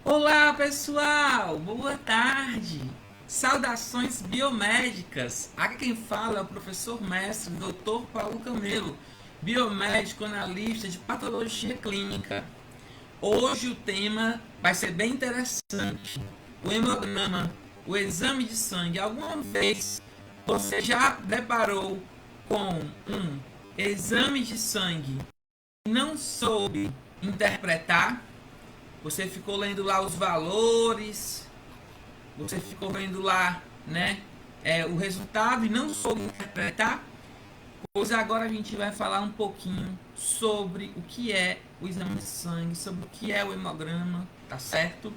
Olá pessoal, boa tarde, saudações biomédicas. Aqui quem fala é o professor mestre Dr. Paulo Camelo, biomédico analista de patologia clínica. Hoje o tema vai ser bem interessante, o hemograma, o exame de sangue. Alguma vez você já deparou com um exame de sangue e não soube interpretar? Você ficou lendo lá os valores, você ficou vendo lá, né, o resultado e não soube interpretar? Pois agora a gente vai falar um pouquinho sobre o que é o exame de sangue, sobre o que é o hemograma, tá certo?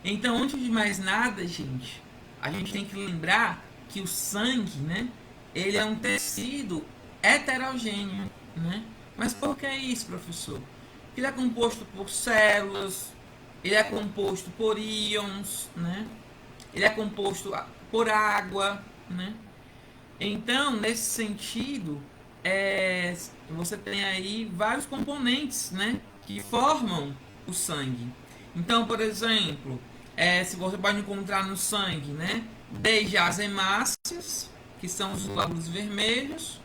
Então, antes de mais nada, gente, a gente tem que lembrar que o sangue, né, ele é um tecido heterogêneo, né? Mas por que isso, professor? Ele é composto por células, ele é composto por íons, né? Ele é composto por água, né? Então, nesse sentido, você tem aí vários componentes, né, que formam o sangue. Então, por exemplo, se você pode encontrar no sangue, né, desde as hemácias, que são os glóbulos vermelhos,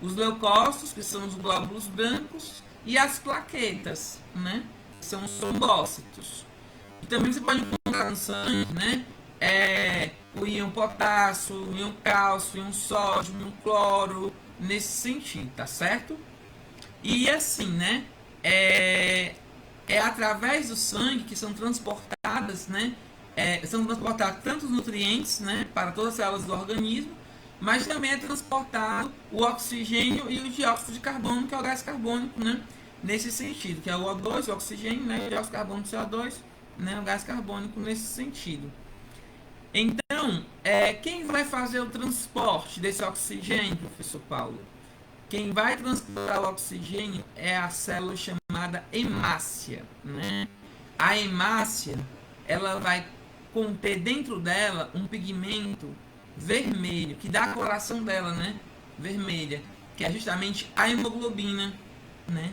os leucócitos, que são os glóbulos brancos, e as plaquetas, né, que são os trombócitos. E também você pode encontrar no sangue, né, o íon potássio, o íon cálcio, o íon sódio, o íon cloro, nesse sentido, tá certo? E assim, né, é através do sangue que são transportadas, né, são transportados tanto os nutrientes, né, para todas as células do organismo, mas também é transportado o oxigênio e o dióxido de carbono, que é o gás carbônico, né, nesse sentido, que é o O2, o oxigênio, né, o dióxido de carbono, CO2, né, o gás carbônico nesse sentido. Então, quem vai fazer o transporte desse oxigênio, professor Paulo? Quem vai transportar o oxigênio é a célula chamada hemácia, né? A hemácia, ela vai conter dentro dela um pigmento vermelho, que dá a coloração dela, né? Vermelha, que é justamente a hemoglobina, né?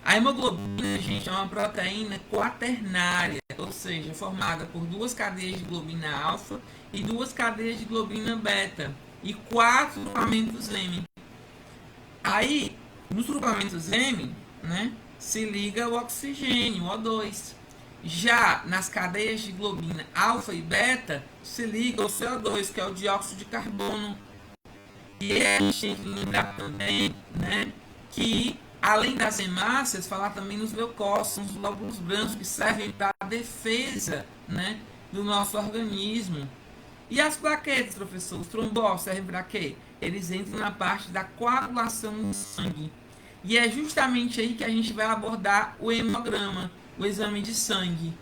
A hemoglobina, gente, é uma proteína quaternária, ou seja, formada por duas cadeias de globina alfa e duas cadeias de globina beta e quatro grupamentos M. Aí, nos grupamentos M, né, se liga o oxigênio, o O2. Já nas cadeias de globina alfa e beta, se liga o CO2, que é o dióxido de carbono. E a gente tem que lembrar também, né, que além das hemácias, falar também nos leucócitos, os glóbulos brancos, que servem para a defesa, né, do nosso organismo. E as plaquetas, professor, os trombócitos servem para quê? Eles entram na parte da coagulação do sangue. E é justamente aí que a gente vai abordar o hemograma, o exame de sangue.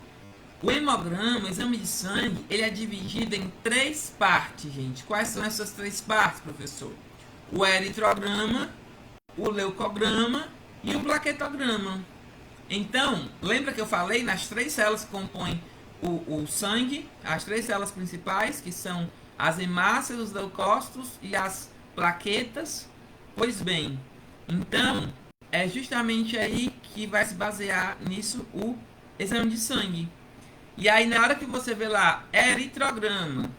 O hemograma, o exame de sangue, ele é dividido em três partes, gente. Quais são essas três partes, professor? O eritrograma, o leucograma e o plaquetograma. Então, lembra que eu falei nas três células que compõem o sangue, as três células principais, que são as hemácias, os leucócitos e as plaquetas? Pois bem, então, é justamente aí que vai se basear nisso o exame de sangue. E aí, na hora que você vê lá, eritrograma,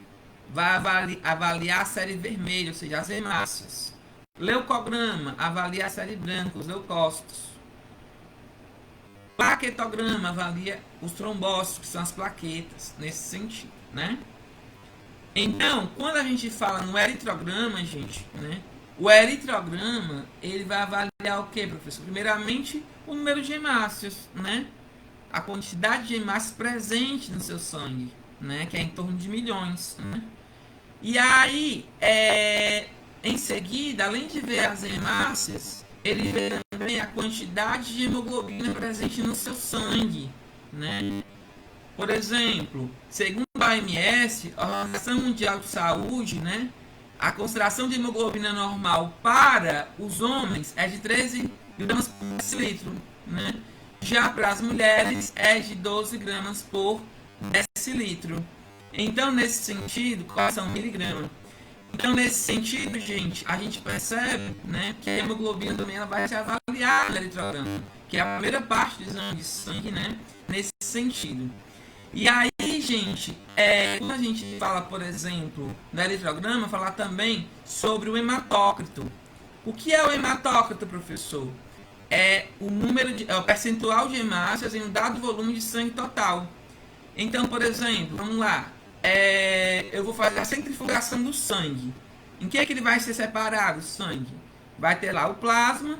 vai avaliar a série vermelha, ou seja, as hemácias. Leucograma, avalia a série branca, os leucócitos. Plaquetograma, avalia os trombócitos, que são as plaquetas, nesse sentido, né? Então, quando a gente fala no eritrograma, gente, né? O eritrograma, ele vai avaliar o que, professor? Primeiramente, o número de hemácias, né? A quantidade de hemácias presente no seu sangue, né? Que é em torno de milhões, né? E aí, em seguida, além de ver as hemácias, ele vê também a quantidade de hemoglobina presente no seu sangue, né? Por exemplo, segundo a OMS, a Organização Mundial de Saúde, né, a concentração de hemoglobina normal para os homens é de 13 gramas por decilitro, né? Já para as mulheres é de 12 gramas por decilitro. Então, nesse sentido, quais são miligramas? Então, nesse sentido, gente, a gente percebe, né, que a hemoglobina também ela vai se avaliar no eritrograma, que é a primeira parte do exame de sangue, né, nesse sentido. E aí, gente, quando a gente fala, por exemplo, no eletrograma, falar também sobre o hematócrito. O que é o hematócrito, professor? É o percentual de hemácias em um dado volume de sangue total. Então, por exemplo, vamos lá. Eu vou fazer a centrifugação do sangue. Em que é que ele vai ser separado, o sangue? Vai ter lá o plasma,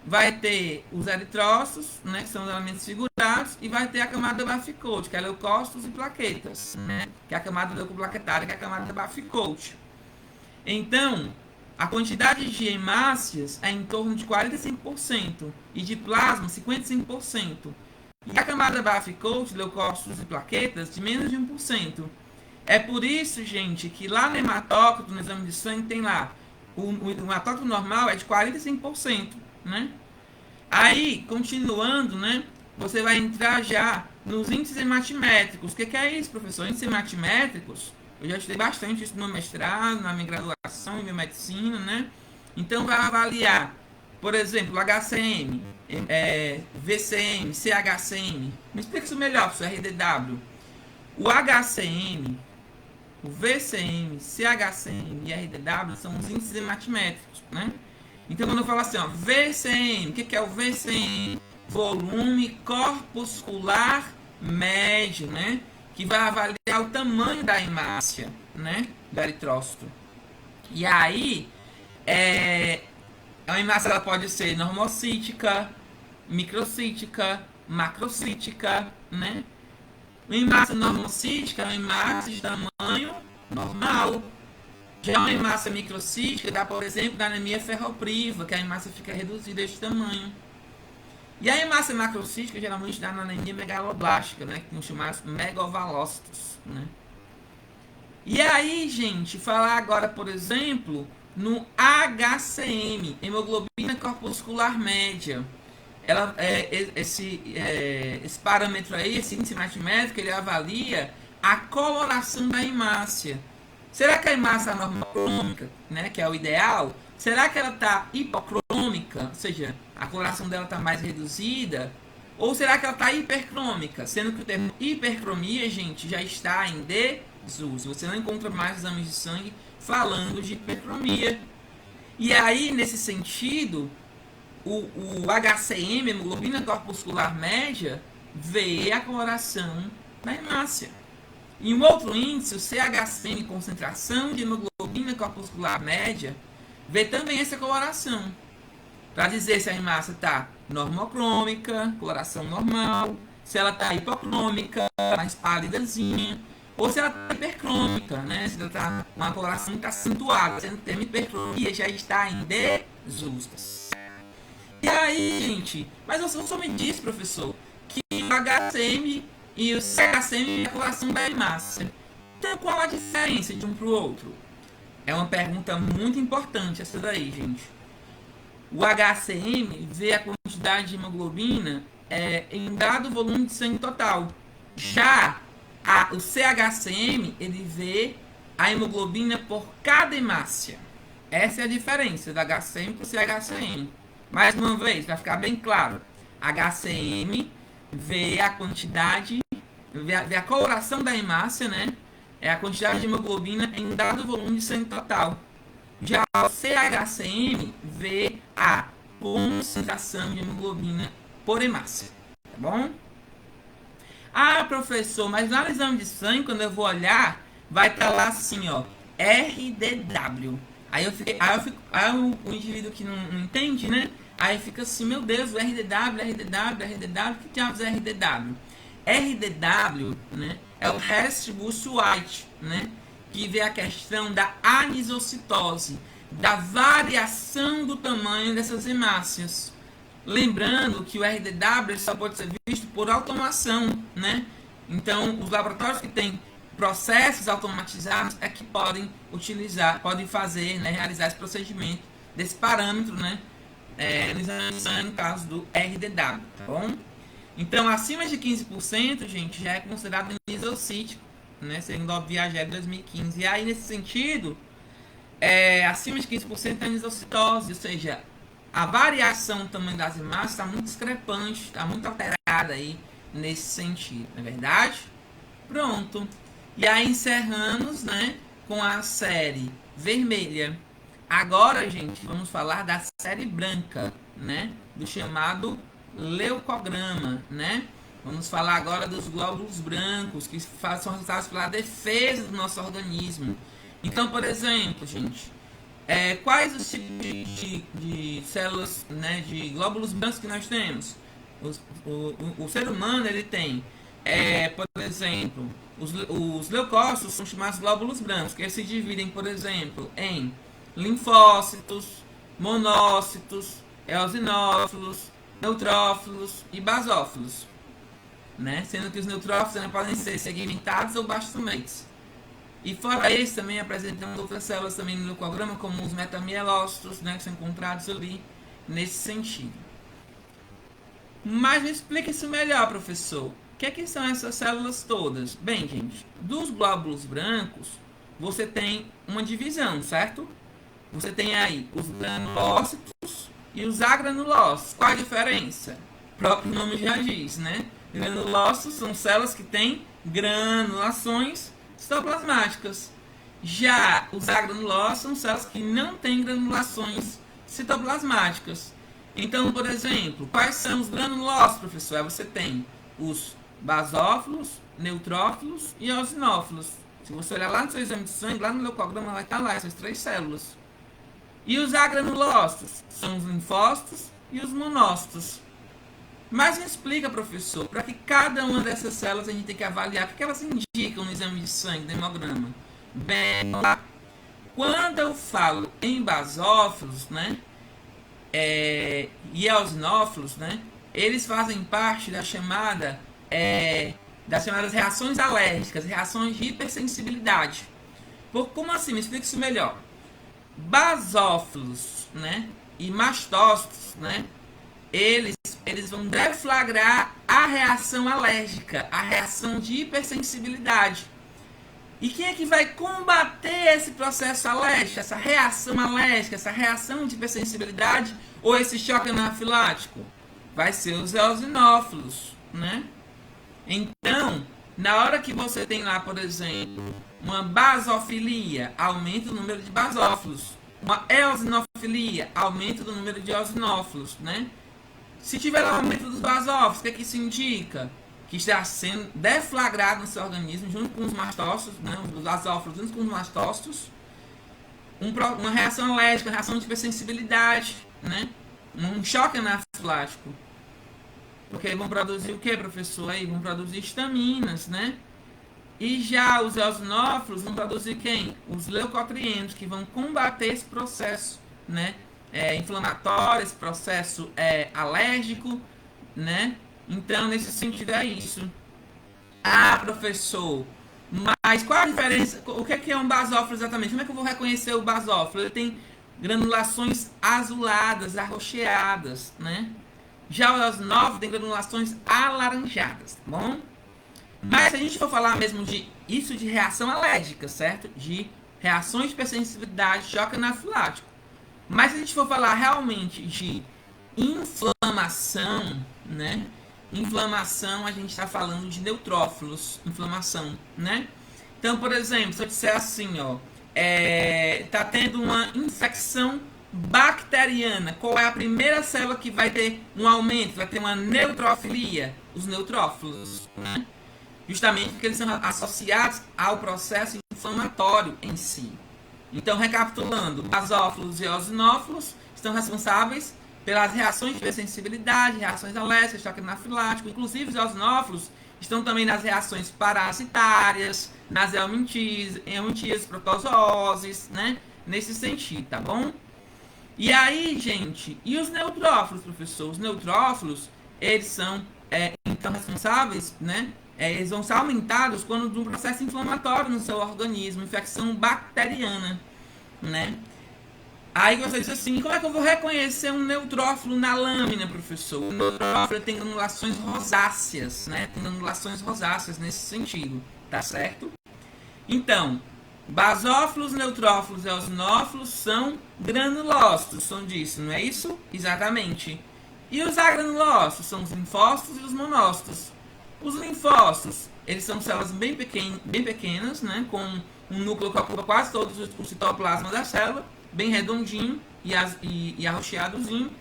vai ter os eritrócitos, né, que são os elementos figurados, e vai ter a camada Baff-Coat, que é leucócitos e plaquetas, né, que é a camada leucoplaquetária, que é a camada Baff-Coat. Então, a quantidade de hemácias é em torno de 45% e de plasma 55%. E a camada Baff-Coat, leucócitos e plaquetas, de menos de 1%. É por isso, gente, que lá no hematócrito, no exame de sangue, tem lá o hematócrito normal é de 45%, né? Aí, continuando, né? Você vai entrar já nos índices hematimétricos. O que é isso, professor? Índices hematimétricos, eu já estudei bastante isso no meu mestrado, na minha graduação em biomedicina, né? Então, vai avaliar, por exemplo, HCM, VCM, CHCM. Me explica isso melhor, professor, RDW. O HCM, o VCM, CHCM e RDW são os índices hematimétricos, né? Então, quando eu falo assim, ó, VCM, o que é o VCM? Volume corpuscular médio, né? Que vai avaliar o tamanho da hemácia, né? Do eritrócito. E aí, a hemácia ela pode ser normocítica, microcítica, macrocítica, né? Uma hemácia normocítica é uma hemácia de tamanho normal. Já uma hemácia microcítica dá, por exemplo, da anemia ferropriva, que a hemácia fica reduzida deste tamanho. E a hemácia macrocítica geralmente dá na anemia megaloblástica, né, que são chamados megavalócitos, né? E aí, gente, falar agora, por exemplo, no HCM, hemoglobina corpuscular média. Esse parâmetro aí, esse índice hematimétrico, ele avalia a coloração da hemácia. Será que a hemácia é normocrômica, né, que é o ideal? Será que ela está hipocrômica, ou seja, a coloração dela está mais reduzida? Ou será que ela está hipercrômica? Sendo que o termo hipercromia, gente, já está em desuso. Você não encontra mais exames de sangue falando de hipercromia. E aí, nesse sentido, o HCM, hemoglobina corpuscular média, vê a coloração da hemácia. E um outro índice, o CHCM, concentração de hemoglobina corpuscular média, vê também essa coloração. Para dizer se a hemácia está normocrômica, coloração normal, se ela está hipocrômica, mais pálidazinha, ou se ela está hipercrômica, né? Se ela está com uma coloração muito acentuada, sendo que o termo hipercromia já está em desuso. E aí, gente, mas você só me disse, professor, que o HCM e o CHCM é a coloração da hemácia. Então, qual a diferença de um para o outro? É uma pergunta muito importante essa daí, gente. O HCM vê a quantidade de hemoglobina em um dado volume de sangue total. Já o CHCM, ele vê a hemoglobina por cada hemácia. Essa é a diferença do HCM para o CHCM. Mais uma vez, para ficar bem claro, HCM vê a quantidade, vê a coloração da hemácia, né? É a quantidade de hemoglobina em um dado volume de sangue total. Já o CHCM vê a concentração de hemoglobina por hemácia. Tá bom? Ah, professor, mas lá no exame de sangue, quando eu vou olhar, vai estar lá assim, ó, RDW. Aí o indivíduo que não entende, né? Aí fica assim, meu Deus, o RDW, que diabos é RDW? RDW, né, é o Rest-Bush White, né, que vê a questão da anisocitose, da variação do tamanho dessas hemácias. Lembrando que o RDW só pode ser visto por automação, né? Então, os laboratórios que têm processos automatizados é que podem utilizar, podem fazer, né, realizar esse procedimento desse parâmetro, né, no caso do RDW, tá bom? Então, acima de 15%, gente, já é considerado anisocítico, né, segundo o Viagé de 2015. E aí, nesse sentido, acima de 15% é anisocitose, ou seja, a variação do tamanho das hemácias está muito discrepante, está muito alterada aí nesse sentido, não é verdade? Pronto. E aí encerramos, né, com a série vermelha. Agora, gente, vamos falar da série branca, né, do chamado leucograma, né? Vamos falar agora dos glóbulos brancos, que são responsáveis pela defesa do nosso organismo. Então, por exemplo, gente, quais os tipos de células, né, de glóbulos brancos que nós temos? O ser humano, ele tem, por exemplo, os leucócitos são chamados glóbulos brancos, que eles se dividem, por exemplo, em linfócitos, monócitos, eosinófilos, neutrófilos e basófilos, né? Sendo que os neutrófilos podem ser segmentados ou bastomentes. E fora isso, também apresentamos outras células também no leucograma, como os metamielócitos, né, que são encontrados ali nesse sentido. Mas me explica isso melhor, professor. O que são essas células todas? Bem, gente, dos glóbulos brancos, você tem uma divisão, certo? Você tem aí os granulócitos e os agranulócitos. Qual a diferença? O próprio nome já diz, né? Granulócitos são células que têm granulações citoplasmáticas. Já os agranulócitos são células que não têm granulações citoplasmáticas. Então, por exemplo, quais são os granulócitos, professor? Você tem os basófilos, neutrófilos e eosinófilos. Se você olhar lá no seu exame de sangue, lá no leucograma vai estar lá essas três células. E os agranulócitos são os linfócitos e os monócitos. Mas me explica, professor, para que cada uma dessas células a gente tem que avaliar, o que elas indicam no exame de sangue, no hemograma? Bem, quando eu falo em basófilos, né, e eosinófilos, né, eles fazem parte das chamadas reações alérgicas, reações de hipersensibilidade. Como assim? Me explica isso melhor. Basófilos, né, e mastócitos, né, eles vão deflagrar a reação alérgica, a reação de hipersensibilidade. E quem é que vai combater esse processo alérgico, essa reação alérgica, essa reação de hipersensibilidade ou esse choque anafilático? Vai ser os eosinófilos, né? Então, na hora que você tem lá, por exemplo, uma basofilia, aumenta o número de basófilos. Uma eosinofilia, aumenta o número de eosinófilos, né? Se tiver um aumento dos basófilos, o que é que isso indica? Que está sendo deflagrado no seu organismo, junto com os mastócitos, né? Os basófilos junto com os mastócitos, uma reação alérgica, uma reação de hipersensibilidade, né? Um choque anafilático. Porque vão produzir o que, professor? Aí vão produzir estaminas, né? E já os eosinófilos vão produzir quem? Os leucotrienos, que vão combater esse processo, né? Inflamatório, esse processo alérgico, né? Então, nesse sentido é isso. Ah, professor, mas qual a diferença? O que é um basófilo exatamente? Como é que eu vou reconhecer o basófilo? Ele tem granulações azuladas, arroxeadas, né? Já o eosinófilo tem granulações alaranjadas, tá bom? Mas se a gente for falar mesmo de reação alérgica, certo? De reações de hipersensibilidade, choque anafilático. Mas se a gente for falar realmente de inflamação, né? Inflamação, a gente está falando de neutrófilos, inflamação, né? Então, por exemplo, se eu disser assim, ó, tá tendo uma infecção bacteriana, qual é a primeira célula que vai ter um aumento, vai ter uma neutrofilia? Os neutrófilos, né? Justamente porque eles são associados ao processo inflamatório em si. Então, recapitulando, basófilos e eosinófilos estão responsáveis pelas reações de hipersensibilidade, reações alérgicas, choque anafilático. Inclusive, os eosinófilos estão também nas reações parasitárias, nas helmintíases, protozooses, né? Nesse sentido, tá bom? E aí, gente, e os neutrófilos, professor? Os neutrófilos, eles são, então, responsáveis, né? Eles vão ser aumentados quando de um processo inflamatório no seu organismo, infecção bacteriana, né? Aí você diz assim, como é que eu vou reconhecer um neutrófilo na lâmina, professor? O neutrófilo tem granulações rosáceas, né? Tem granulações rosáceas nesse sentido, tá certo? Então, basófilos, neutrófilos e eosinófilos são granulócitos, som disso, não é isso? Exatamente. E os agranulócitos são os linfócitos e os monócitos. Os linfócitos, eles são células bem pequenas, né, com um núcleo que ocupa quase todos os citoplasmas da célula, bem redondinho e arroxeadozinho.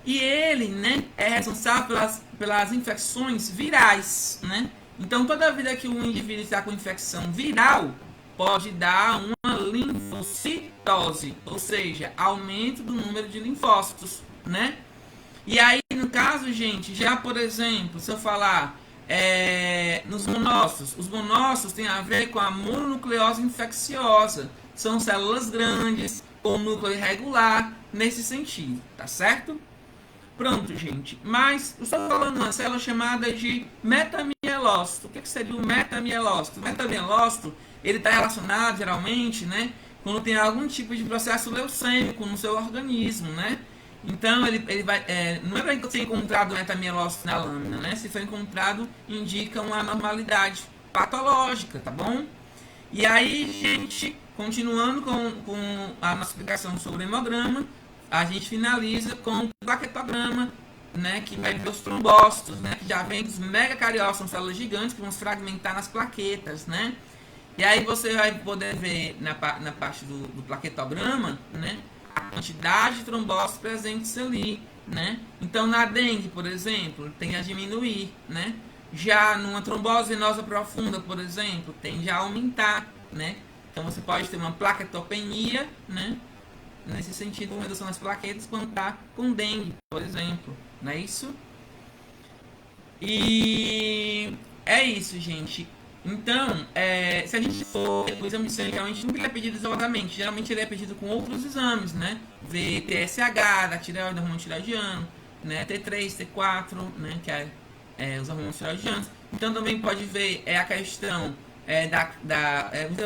E ele, né, é responsável pelas infecções virais, né? Então, toda vida que um indivíduo está com infecção viral, pode dar uma linfocitose, ou seja, aumento do número de linfócitos, né? E aí, no caso, gente, já por exemplo, se eu falar nos monócitos, os monócitos têm a ver com a mononucleose infecciosa. São células grandes, com núcleo irregular, nesse sentido, tá certo? Pronto, gente. Mas eu estou falando de uma célula chamada de metamielócito. O que seria o metamielócito? O metamielócito, ele está relacionado, geralmente, né, quando tem algum tipo de processo leucêmico no seu organismo, né? Então, ele vai... não é para ser encontrado metamielócito na lâmina, né? Se for encontrado, indica uma anormalidade patológica, tá bom? E aí, gente, continuando com a nossa explicação sobre o hemograma, a gente finaliza com o plaquetograma, né, que vai ver os trombócitos, né, que já vem dos megacariócitos, são células gigantes que vão se fragmentar nas plaquetas, né? E aí você vai poder ver na parte do plaquetograma, né, a quantidade de trombócitos presentes ali, né? Então, na dengue, por exemplo, tende a diminuir, né? Já numa trombose venosa profunda, por exemplo, tende a aumentar, né? Então, você pode ter uma plaquetopenia, né? Nesse sentido, uma redução das plaquetas quando está com dengue, por exemplo, não é isso? E é isso, gente. Então, se a gente for o exame de sangue, geralmente nunca ele é pedido isoladamente. Geralmente ele é pedido com outros exames, né? Ver TSH, da tireoide, do hormônio tireoidiano, né? T3, T4, né? Que é os hormônios tireoidianos. Então também pode ver a questão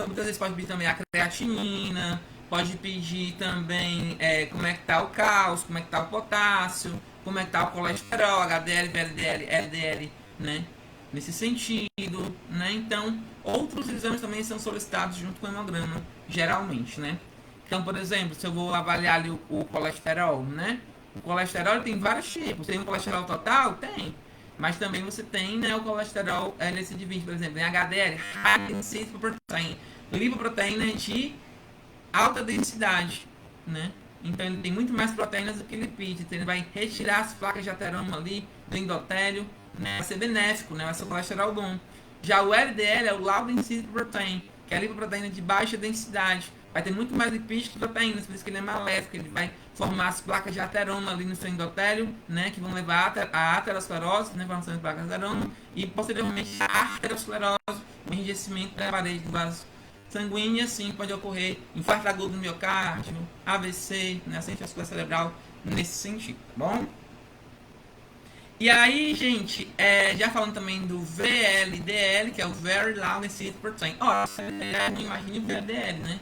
muitas vezes pode pedir também a creatinina, pode pedir também como é que está o cálcio, como é que está o potássio, como é que está o colesterol, HDL, VLDL, LDL, né? Nesse sentido, né? Então, outros exames também são solicitados junto com o hemograma, geralmente, né? Então, por exemplo, se eu vou avaliar ali o colesterol, né? O colesterol tem vários tipos. Tem o colesterol total? Tem. Mas também você tem, né, o colesterol nesse divide, por exemplo, em HDL, High Density Protein, lipoproteína de alta densidade, né? Então ele tem muito mais proteínas do que lipídios. Então ele vai retirar as placas de ateroma ali do endotélio, né? Vai ser benéfico, né? Vai ser o colesterol bom. Já o LDL é o Low Density Protein, que é a lipoproteína de baixa densidade. Vai ter muito mais lipídios que proteínas, por isso que ele é maléfico. Ele vai formar as placas de ateroma ali no seu endotélio, né? Que vão levar a aterosclerose, né? Formação de placas de ateroma. E posteriormente a arteriosclerose, o enrijecimento da parede do vaso sanguíneo, e assim pode ocorrer infarto agudo do miocárdio, AVC, né, acidente vascular cerebral, nesse sentido, tá bom? E aí, gente, já falando também do VLDL, que é o Very Low Density Protein. Imagine o VLDL, né?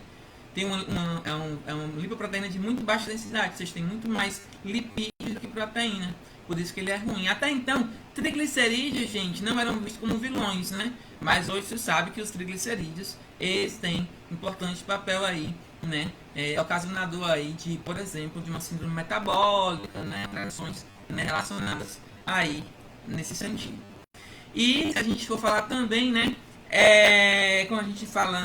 Tem é uma lipoproteína de muito baixa densidade, ou seja, tem muito mais lipídio do que proteína. Por isso que ele é ruim. Até então, triglicerídeos, gente, não eram vistos como vilões, né? Mas hoje você sabe que os triglicerídeos, eles têm importante papel aí, né? Ocasionador aí de, por exemplo, de uma síndrome metabólica, né? Alterações, né, relacionadas aí nesse sentido. E se a gente for falar também, né? Quando a gente fala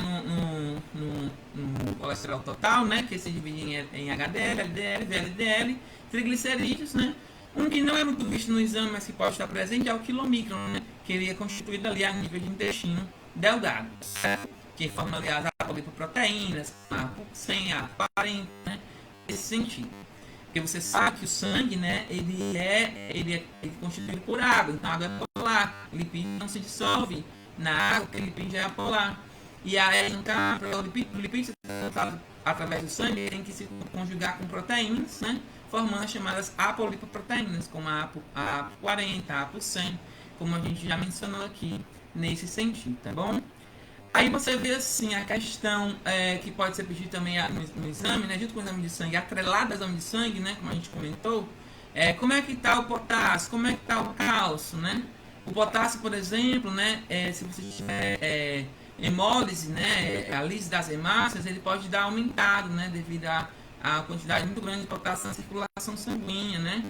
no colesterol total, né? Que se divide em HDL, LDL, VLDL, triglicerídeos, né? Um que não é muito visto no exame, mas que pode estar presente, é o quilomicron, né? Que ele é constituído ali a nível de intestino delgado, certo? Que forma, aliás, a lipoproteínas, a 100, a 40, né? Nesse sentido. Porque você sabe que o sangue, né? Ele é constituído por água, então a água é polar, o lipídio não se dissolve na água, porque o lipídio já é polar. E aí, então, para o lipídio através do sangue, ele tem que se conjugar com proteínas, né? Formando as chamadas apolipoproteínas, como a APO40, a APO100, como a gente já mencionou aqui nesse sentido, tá bom? Aí você vê assim a questão que pode ser pedida também no exame, né? Junto com o exame de sangue, atrelado ao exame de sangue, né? Como a gente comentou, como é que está o potássio, como é que está o cálcio, né? O potássio, por exemplo, né? Se você tiver hemólise, né? A lise das hemácias, ele pode dar aumentado, né? Devido a quantidade muito grande de potássio na circulação sanguínea, né?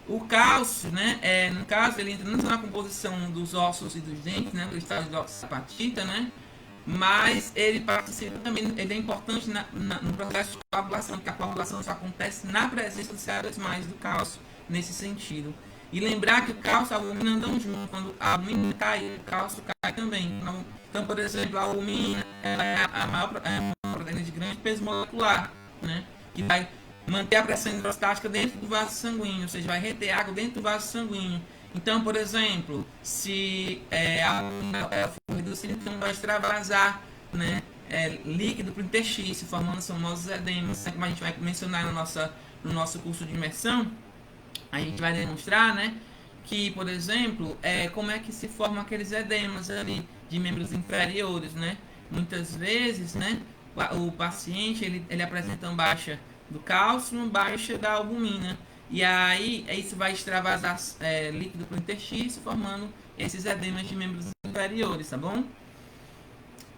O cálcio, né, no caso, ele entra não só na composição dos ossos e dos dentes, né, do estágio de oxapatita, né, mas ele participa também, ele é importante no processo de coagulação, porque a coagulação só acontece na presença dos CO2+, do cálcio, nesse sentido. E lembrar que o cálcio e a albumina andam juntos, quando a albumina cai, o cálcio cai também. Então, por exemplo, a albumina é a maior proteína de grande peso molecular, né, que vai manter a pressão hidrostática dentro do vaso sanguíneo, ou seja, vai reter água dentro do vaso sanguíneo. Então, por exemplo, se a albumina for reduzida, então vai extravasar, né, líquido para o interstício, formando os famosos edemas, como a gente vai mencionar no nosso curso de imersão. A gente vai demonstrar, né, que, por exemplo, como é que se formam aqueles edemas ali de membros inferiores, né? Muitas vezes, né, o paciente ele apresenta uma baixa do cálcio, uma baixa da albumina. E aí isso vai extravasar líquido para o interstício, formando esses edemas de membros inferiores, tá bom?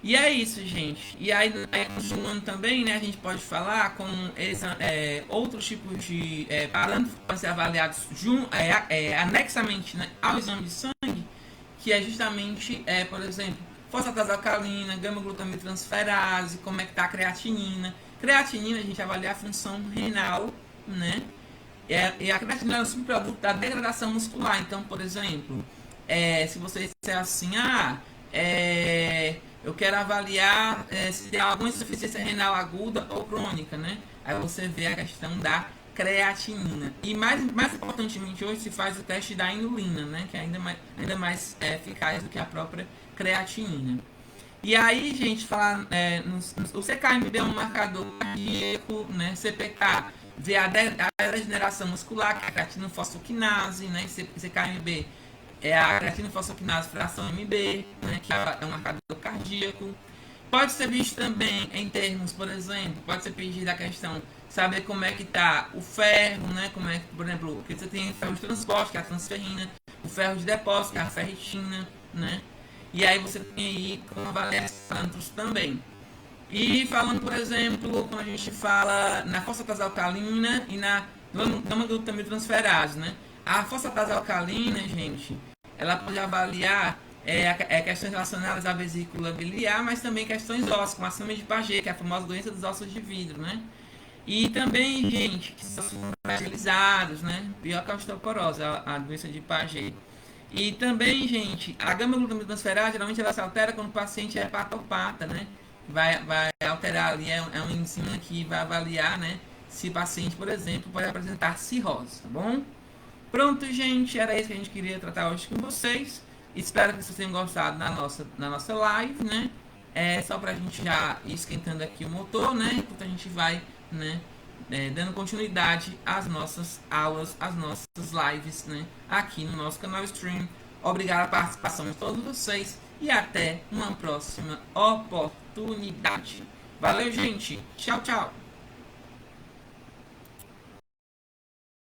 E é isso, gente. E aí continuando também, né, a gente pode falar com outros tipos de parâmetros que podem ser avaliados anexamente, né, ao exame de sangue, que é justamente, por exemplo, fosfatase alcalina, gama-glutamidotransferase, como é que está a creatinina. Creatinina, a gente avalia a função renal, né? E a creatinina é um subproduto da degradação muscular. Então, por exemplo, se você disser assim, eu quero avaliar se tem alguma insuficiência renal aguda ou crônica, né? Aí você vê a questão da creatinina. E mais importantemente, hoje se faz o teste da inulina, né? Que é ainda mais eficaz do que a própria creatinina. E aí, gente, falar, o CKMB é um marcador cardíaco, né? CPK vê a degeneração muscular, que é a creatinofosfoquinase, né? CKMB é a creatinofosfoquinase fração MB, né? Que é um marcador cardíaco. Pode ser visto também em termos, por exemplo, pode ser pedido a questão saber como é que está o ferro, né? Como é que, por exemplo, que você tem ferro de transporte, que é a transferrina, o ferro de depósito, que é a ferritina, né? E aí você tem aí como avaliar santos também. E falando, por exemplo, quando a gente fala na fosfatase alcalina e na gama-glutamidotransferase, né? A fosfatase alcalina, gente, ela pode avaliar questões relacionadas à vesícula biliar, mas também questões ósseas, como a síndrome de Paget, que é a famosa doença dos ossos de vidro, né? E também, gente, que são fragilizados, né? Pior que a osteoporose, a doença de Paget. E também, gente, a gama-glutamidotransferase, geralmente ela se altera quando o paciente é hepatopata, né? Vai alterar ali, é uma enzima que vai avaliar, né? Se o paciente, por exemplo, pode apresentar cirrose, tá bom? Pronto, gente, era isso que a gente queria tratar hoje com vocês. Espero que vocês tenham gostado na nossa live, né? Só pra gente já ir esquentando aqui o motor, né? Enquanto a gente vai, né, dando continuidade às nossas aulas, às nossas lives, né, aqui no nosso canal Stream. Obrigado a participação de todos vocês e até uma próxima oportunidade. Valeu, gente. Tchau, tchau.